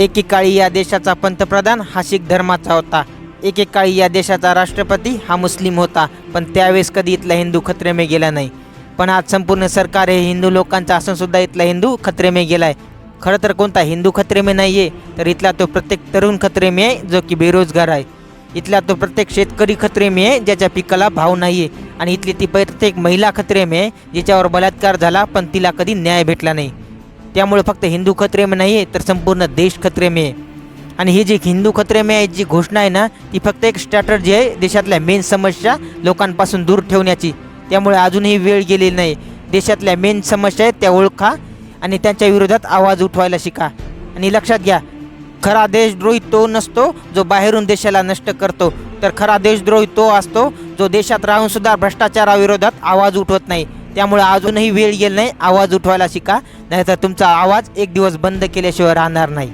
एकेकाळी या देशाचा पंतप्रधान हा शीख धर्माचा होता। एकेकाळी या देशाचा राष्ट्रपती हा मुस्लिम होता, पण त्यावेळेस कधी इथला हिंदू खतरे में गेला नाही। पण आज संपूर्ण सरकार हे हिंदू लोकांचं असून सुद्धा इथला हिंदू खतरे में गेलाय। खरं तर कोणता हिंदू खतरे में नाही आहे, तर इथला तो प्रत्येक तरुण खतरे में आहे जो की बेरोजगार आहे। इथला तो प्रत्येक शेतकरी खतरे में आहे ज्याच्या पिकाला भाव नाही आहे, आणि इथली ती प्रत्येक महिला खतरे में आहे जिच्यावर बलात्कार झाला पण तिला कधी न्याय भेटला नाही। त्यामुळे फक्त हिंदू खतरे में नाही आहे, तर संपूर्ण देश खतरे में आहे। आणि ही जी हिंदू खतरे में आहे जी घोषणा आहे ना, ती फक्त एक स्ट्रॅटर्जी आहे देशातल्या मेन समस्या लोकांपासून दूर ठेवण्याची। त्यामुळे अजूनही वेळ गेलेली नाही। देशातल्या मेन समस्या आहेत त्या ओळखा आणि त्यांच्या विरोधात आवाज उठवायला शिका। आणि लक्षात घ्या, खरा देशद्रोही तो नसतो जो बाहेरून देशाला नष्ट करतो, तर खरा देशद्रोही तो असतो जो देशात राहून सुद्धा भ्रष्टाचाराविरोधात आवाज उठवत नाही। त्यामुळे अजूनही वेळ गेली नाही, आवाज उठवायला शिका, नाहीतर तुमचा आवाज एक दिवस बंद केल्याशिवाय राहणार नाही।